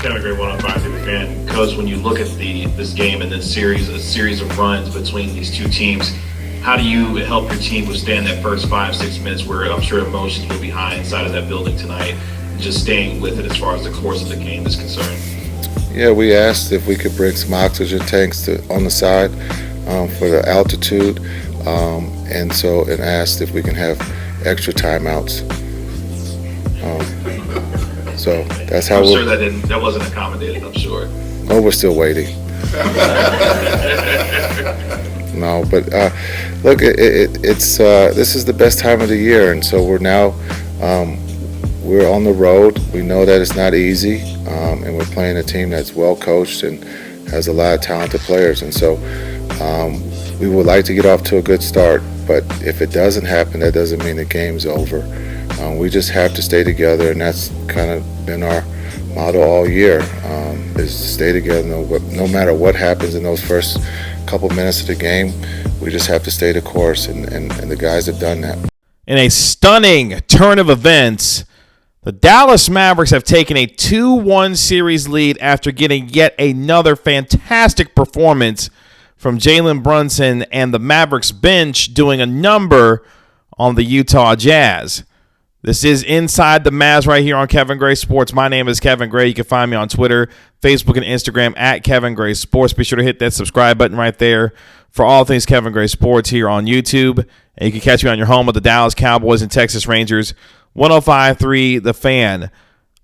Kevin Gray, 105 through the fan. Coach, when you look at this game and this series of runs between these two teams, how do you help your team withstand that first 5-6 minutes where I'm sure emotions will be high inside of that building tonight, and just staying with it as far as the course of the game is concerned? Yeah, we asked if we could bring some oxygen tanks on the side for the altitude, and asked if we can have extra timeouts. So that's how. I'm sure that wasn't accommodated. I'm sure. No, we're still waiting. No, but look, it's this is the best time of the year, and so we're on the road. We know that it's not easy, and we're playing a team that's well coached and has a lot of talented players, and so we would like to get off to a good start. But if it doesn't happen, that doesn't mean the game's over. We just have to stay together, and that's kind of been our motto all year, is to stay together no matter what happens in those first couple minutes of the game. We just have to stay the course, and the guys have done that. In a stunning turn of events, the Dallas Mavericks have taken a 2-1 series lead after getting yet another fantastic performance from Jalen Brunson and the Mavericks bench doing a number on the Utah Jazz. This is Inside the Mavs right here on Kevin Gray Sports. My name is Kevin Gray. You can find me on Twitter, Facebook, and Instagram at Kevin Gray Sports. Be sure to hit that subscribe button right there for all things Kevin Gray Sports here on YouTube. And you can catch me on your home of the Dallas Cowboys and Texas Rangers, 105.3 The Fan.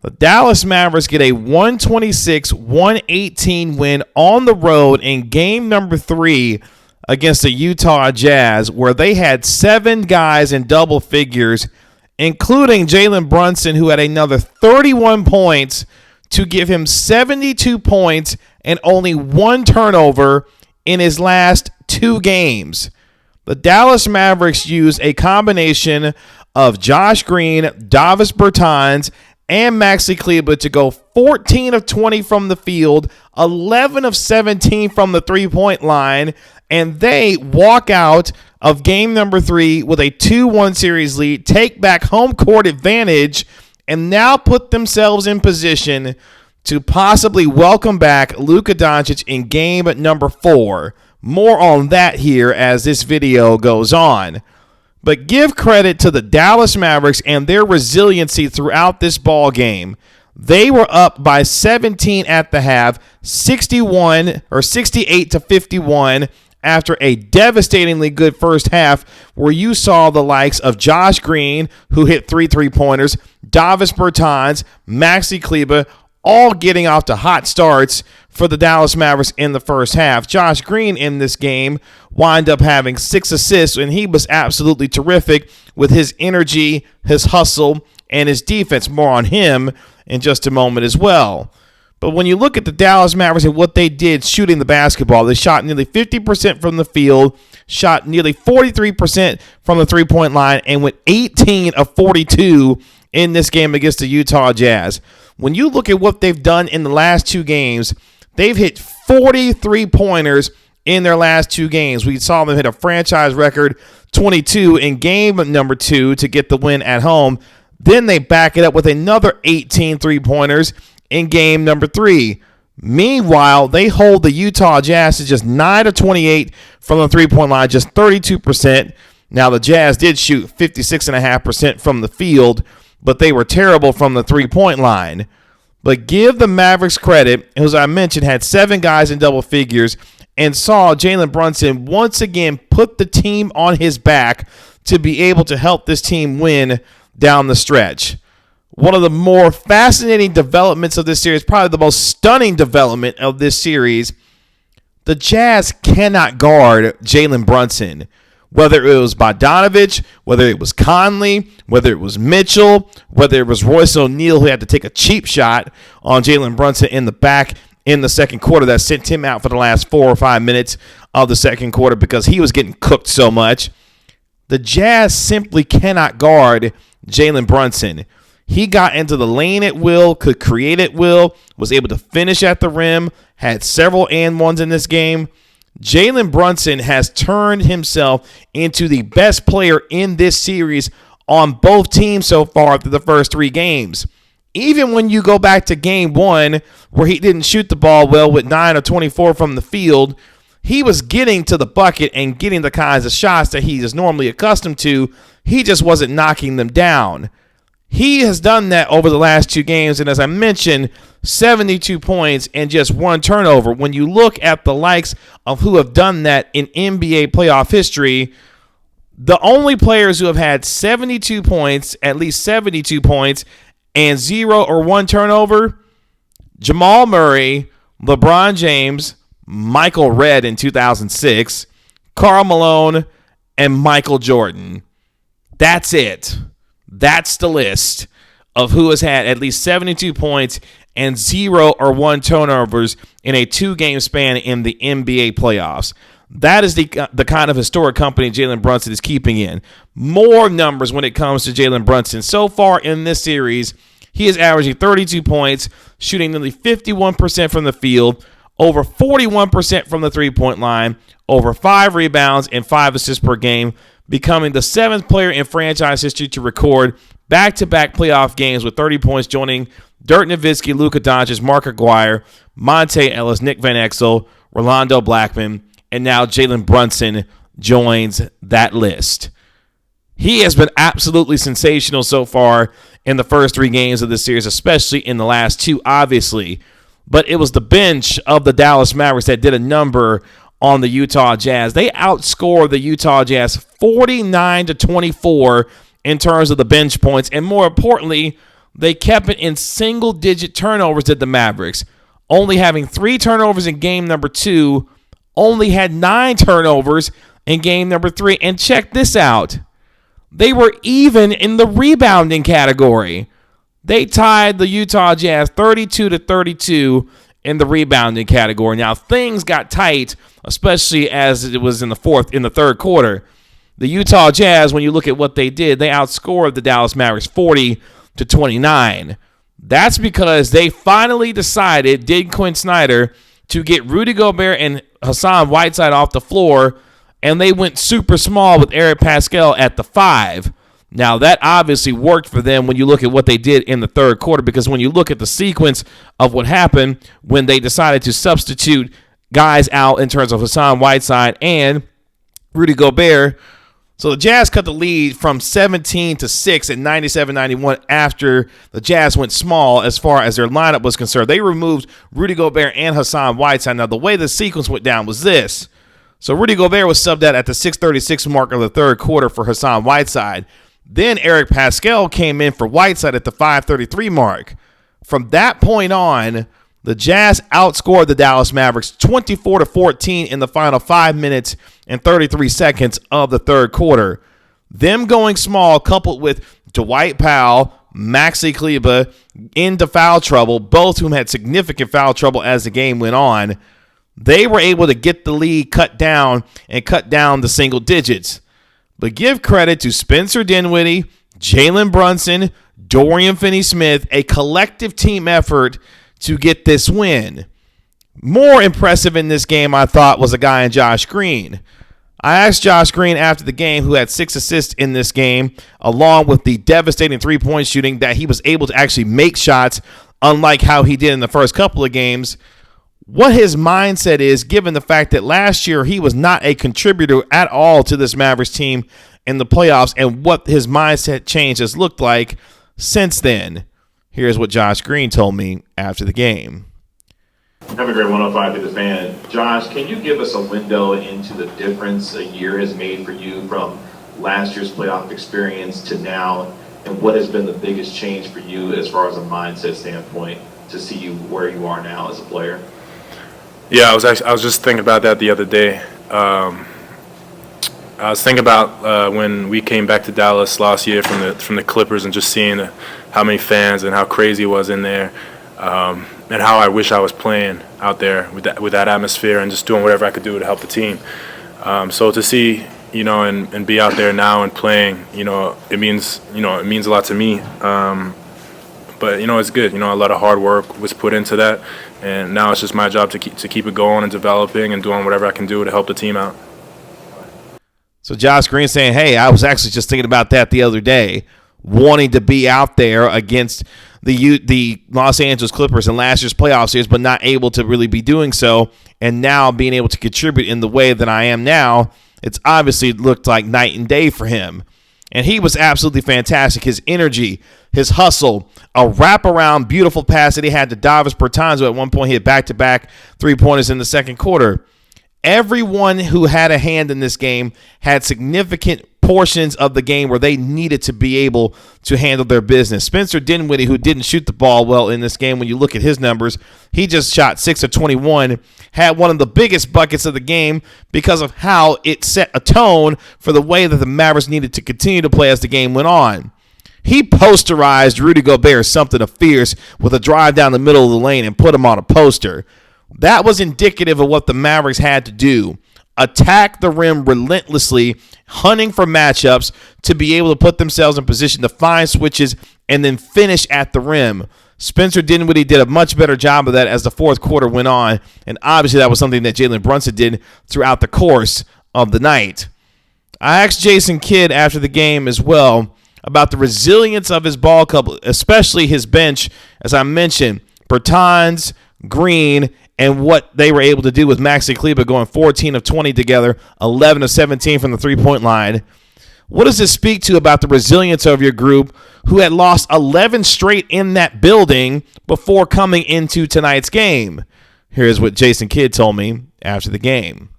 The Dallas Mavericks get a 126-118 win on the road in game number 3 against the Utah Jazz, where they had 7 guys in double figures, including Jalen Brunson, who had another 31 points to give him 72 points and only 1 turnover in his last 2 games. The Dallas Mavericks used a combination of Josh Green, Davis Bertans, and Maxi Kleber to go 14 of 20 from the field, 11 of 17 from the three-point line, and they walk out of game number 3 with a 2-1 series lead, take back home court advantage, and now put themselves in position to possibly welcome back Luka Doncic in game number 4. More on that here as this video goes on. But give credit to the Dallas Mavericks and their resiliency throughout this ball game. They were up by 17 at the half, 68-51 after a devastatingly good first half where you saw the likes of Josh Green, who hit 3 3-pointers, Davis Bertans, Maxi Kleber, all getting off to hot starts for the Dallas Mavericks in the first half. Josh Green in this game wound up having 6 assists, and he was absolutely terrific with his energy, his hustle, and his defense. More on him in just a moment as well. But when you look at the Dallas Mavericks and what they did shooting the basketball, they shot nearly 50% from the field, shot nearly 43% from the three-point line, and went 18 of 42 in this game against the Utah Jazz. When you look at what they've done in the last 2 games, they've hit 43 pointers in their last 2 games. We saw them hit a franchise record 22 in game number 2 to get the win at home. Then they back it up with another 18 3-pointers in game number 3. Meanwhile, they hold the Utah Jazz to just 9 of 28 from the three-point line, just 32%. Now, the Jazz did shoot 56.5% from the field, but they were terrible from the three-point line. But give the Mavericks credit, as I mentioned, had 7 guys in double figures and saw Jalen Brunson once again put the team on his back to be able to help this team win down the stretch. One of the more fascinating developments of this series, probably the most stunning development of this series, the Jazz cannot guard Jalen Brunson. Whether it was Bogdanovich, whether it was Conley, whether it was Mitchell, whether it was Royce O'Neal, who had to take a cheap shot on Jalen Brunson in the back in the second quarter that sent him out for the last 4 or 5 minutes of the second quarter because he was getting cooked so much. The Jazz simply cannot guard Jalen Brunson. He got into the lane at will, could create at will, was able to finish at the rim, had several and ones in this game. Jalen Brunson has turned himself into the best player in this series on both teams so far through the first 3 games. Even when you go back to game 1 where he didn't shoot the ball well with 9 or 24 from the field, he was getting to the bucket and getting the kinds of shots that he is normally accustomed to. He just wasn't knocking them down. He has done that over the last 2 games, and as I mentioned, 72 points and just 1 turnover. When you look at the likes of who have done that in NBA playoff history, the only players who have had 72 points, at least 72 points, and 0 or 1 turnover, Jamal Murray, LeBron James, Michael Redd in 2006, Karl Malone, and Michael Jordan. That's it. That's the list of who has had at least 72 points and 0 or 1 turnovers in a 2-game span in the NBA playoffs. That is the kind of historic company Jalen Brunson is keeping in. More numbers when it comes to Jalen Brunson. So far in this series, he is averaging 32 points, shooting nearly 51% from the field, over 41% from the three-point line, over 5 rebounds and 5 assists per game, becoming the 7th player in franchise history to record back-to-back playoff games with 30 points, joining Dirk Nowitzki, Luka Doncic, Mark Aguirre, Monte Ellis, Nick Van Exel, Rolando Blackman, and now Jalen Brunson joins that list. He has been absolutely sensational so far in the first 3 games of this series, especially in the last 2, obviously. But it was the bench of the Dallas Mavericks that did a number on the Utah Jazz. They outscored the Utah Jazz 49-24 in terms of the bench points. And more importantly, they kept it in single-digit turnovers at the Mavericks, only having 3 turnovers in game number 2, only had 9 turnovers in game number 3. And check this out. They were even in the rebounding category. They tied the Utah Jazz 32-32 in the rebounding category. Now, things got tight, especially as it was in the third quarter. The Utah Jazz, when you look at what they did, they outscored the Dallas Mavericks 40-29. That's because they finally decided, did Quinn Snyder, to get Rudy Gobert and Hassan Whiteside off the floor, and they went super small with Eric Pascal at the 5. Now, that obviously worked for them when you look at what they did in the third quarter, because when you look at the sequence of what happened when they decided to substitute guys out in terms of Hassan Whiteside and Rudy Gobert, so the Jazz cut the lead from 17-6 at 97-91 after the Jazz went small as far as their lineup was concerned. They removed Rudy Gobert and Hassan Whiteside. Now, the way the sequence went down was this. So Rudy Gobert was subbed out at the 6:36 mark of the third quarter for Hassan Whiteside. Then Eric Pascal came in for Whiteside at the 5:33 mark. From that point on, the Jazz outscored the Dallas Mavericks 24-14 in the final 5 minutes and 33 seconds of the third quarter. Them going small, coupled with Dwight Powell, Maxi Kleber into foul trouble, both whom had significant foul trouble as the game went on, they were able to get the lead cut down the single digits. But give credit to Spencer Dinwiddie, Jalen Brunson, Dorian Finney-Smith, a collective team effort to get this win. More impressive in this game, I thought, was a guy in Josh Green. I asked Josh Green after the game, who had 6 assists in this game, along with the devastating three-point shooting, that he was able to actually make shots, unlike how he did in the first couple of games, what his mindset is, given the fact that last year he was not a contributor at all to this Mavericks team in the playoffs, and what his mindset change has looked like since then. Here's what Josh Green told me after the game. Have a great 105 to the fan. Josh, can you give us a window into the difference a year has made for you from last year's playoff experience to now, and what has been the biggest change for you as far as a mindset standpoint to see you where you are now as a player? Yeah, I was just thinking about that the other day. I was thinking about when we came back to Dallas last year from the Clippers, and just seeing how many fans and how crazy it was in there, and how I wish I was playing out there with that atmosphere and just doing whatever I could do to help the team. So to see, and be out there now and playing, it means a lot to me. But it's good. A lot of hard work was put into that, and now it's just my job to keep it going and developing and doing whatever I can do to help the team out. So Josh Green saying, hey, I was actually just thinking about that the other day, wanting to be out there against the Los Angeles Clippers in last year's playoff series, but not able to really be doing so, and now being able to contribute in the way that I am now, it's obviously looked like night and day for him. And he was absolutely fantastic. His energy, his hustle, a wraparound beautiful pass that he had to Davis Bertans, who at one point hit back-to-back three-pointers in the second quarter. Everyone who had a hand in this game had significant portions of the game where they needed to be able to handle their business. Spencer Dinwiddie, who didn't shoot the ball well in this game, when you look at his numbers, he just shot 6 of 21, had one of the biggest buckets of the game because of how it set a tone for the way that the Mavericks needed to continue to play as the game went on. He posterized Rudy Gobert something of fierce with a drive down the middle of the lane and put him on a poster. That was indicative of what the Mavericks had to do. Attack the rim relentlessly, hunting for matchups to be able to put themselves in position to find switches and then finish at the rim. Spencer Dinwiddie did a much better job of that as the fourth quarter went on, and obviously that was something that Jalen Brunson did throughout the course of the night. I asked Jason Kidd after the game as well about the resilience of his ball couple, especially his bench, as I mentioned, Bertans, Green, and what they were able to do with Maxi Kleber going 14 of 20 together, 11 of 17 from the three-point line. What does this speak to about the resilience of your group, who had lost 11 straight in that building before coming into tonight's game? Here's what Jason Kidd told me after the game.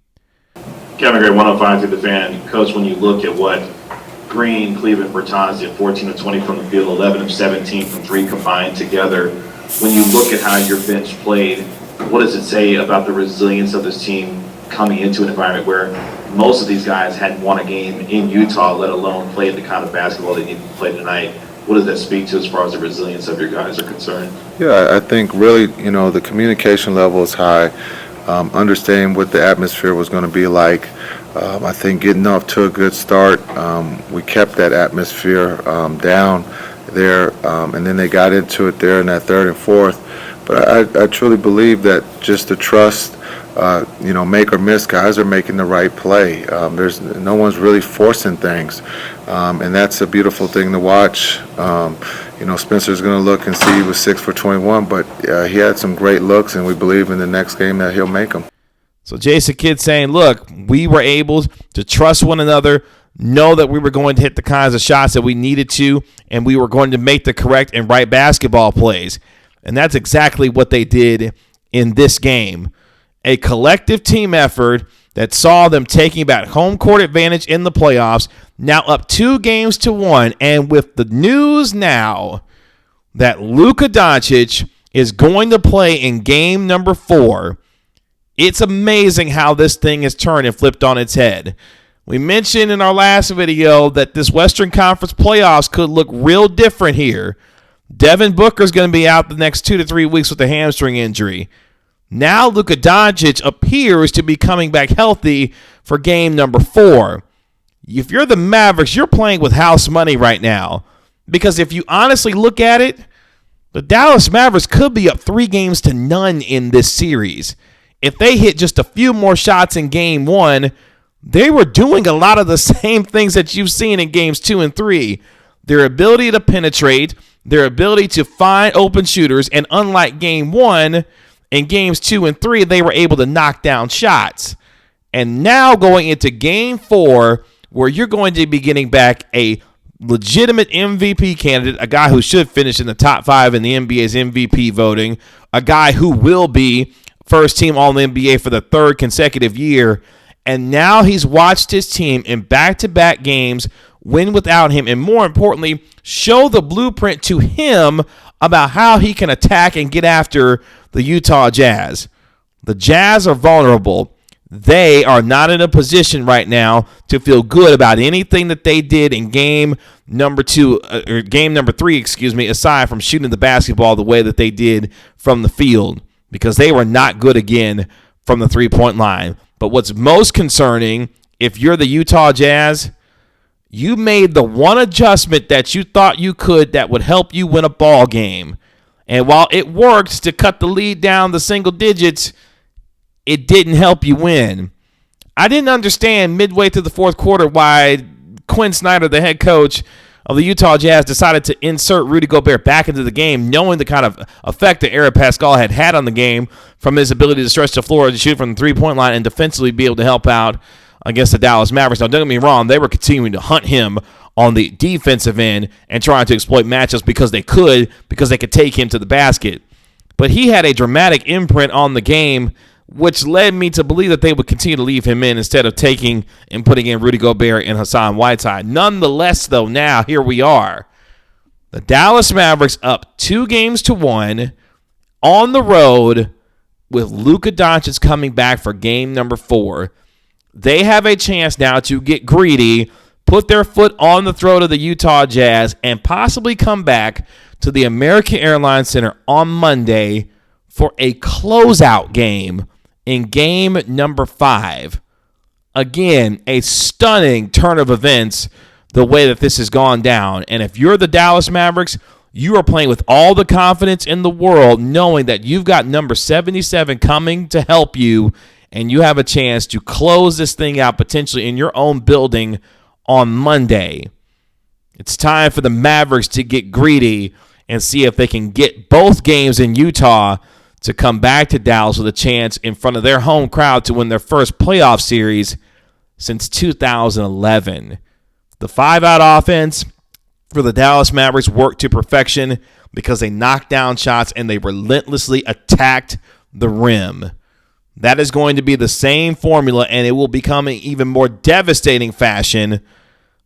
Kevin Gray, 105 to the fan. Coach, when you look at what Green, Kleber, and Bertans did, 14 of 20 from the field, 11 of 17 from three combined together, when you look at how your bench played, what does it say about the resilience of this team coming into an environment where most of these guys hadn't won a game in Utah, let alone played the kind of basketball they needed to play tonight? What does that speak to as far as the resilience of your guys are concerned? Yeah, I think really, the communication level is high. Understanding what the atmosphere was going to be like. I think getting off to a good start, we kept that atmosphere down there, and then they got into it there in that third and fourth. But I truly believe that just the trust, make or miss, guys are making the right play. There's no one's really forcing things, and that's a beautiful thing to watch. Spencer's going to look and see he was 6 for 21, but he had some great looks, and we believe in the next game that he'll make them. So Jason Kidd saying, look, we were able to trust one another, know that we were going to hit the kinds of shots that we needed to, and we were going to make the correct and right basketball plays. And that's exactly what they did in this game. A collective team effort that saw them taking back home court advantage in the playoffs, now up 2-1. And with the news now that Luka Doncic is going to play in game number 4, it's amazing how this thing has turned and flipped on its head. We mentioned in our last video that this Western Conference playoffs could look real different here. Devin Booker's going to be out the next 2 to 3 weeks with a hamstring injury. Now Luka Doncic appears to be coming back healthy for game number 4. If you're the Mavericks, you're playing with house money right now. Because if you honestly look at it, the Dallas Mavericks could be up 3-0 in this series. If they hit just a few more shots in game 1, they were doing a lot of the same things that you've seen in games 2 and 3. Their ability to penetrate, their ability to find open shooters, and unlike game 1, in games 2 and 3, they were able to knock down shots. And now going into game 4, where you're going to be getting back a legitimate MVP candidate, a guy who should finish in the top 5 in the NBA's MVP voting, a guy who will be first team All-NBA for the 3rd consecutive year, and now he's watched his team in back-to-back games win without him, and more importantly, show the blueprint to him about how he can attack and get after the Utah Jazz. The Jazz are vulnerable. They are not in a position right now to feel good about anything that they did in game number 3, aside from shooting the basketball the way that they did from the field, because they were not good again from the three-point line. But what's most concerning, if you're the Utah Jazz, you made the one adjustment that you thought you could that would help you win a ball game. And while it worked to cut the lead down to single digits, it didn't help you win. I didn't understand midway through the fourth quarter why Quinn Snyder, the head coach of the Utah Jazz decided to insert Rudy Gobert back into the game, knowing the kind of effect that Eric Pascal had on the game from his ability to stretch the floor, to shoot from the three-point line, and defensively be able to help out against the Dallas Mavericks. Now, don't get me wrong, they were continuing to hunt him on the defensive end and trying to exploit matchups because they could take him to the basket. But he had a dramatic imprint on the game, which led me to believe that they would continue to leave him in instead of taking and putting in Rudy Gobert and Hassan Whiteside. Nonetheless, though, now here we are. The Dallas Mavericks up 2-1 on the road with Luka Doncic coming back for game number 4. They have a chance now to get greedy, put their foot on the throat of the Utah Jazz, and possibly come back to the American Airlines Center on Monday for a closeout game in game number 5. Again, a stunning turn of events the way that this has gone down. And if you're the Dallas Mavericks, you are playing with all the confidence in the world, knowing that you've got number 77 coming to help you, and you have a chance to close this thing out potentially in your own building on Monday. It's time for the Mavericks to get greedy and see if they can get both games in Utah to come back to Dallas with a chance in front of their home crowd to win their first playoff series since 2011. The 5-out offense for the Dallas Mavericks worked to perfection because they knocked down shots and they relentlessly attacked the rim. That is going to be the same formula, and it will become an even more devastating fashion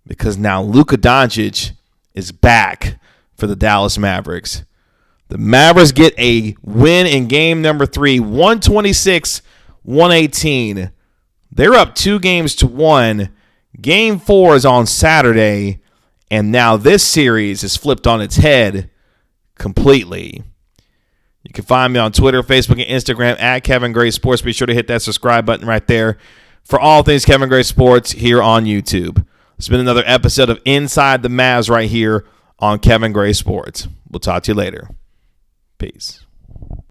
because now Luka Doncic is back for the Dallas Mavericks. The Mavericks get a win in game number 3, 126-118. They're up 2-1. Game 4 is on Saturday, and now this series is flipped on its head completely. You can find me on Twitter, Facebook, and Instagram at Kevin Gray Sports. Be sure to hit that subscribe button right there for all things Kevin Gray Sports here on YouTube. It's been another episode of Inside the Mavs right here on Kevin Gray Sports. We'll talk to you later. Peace.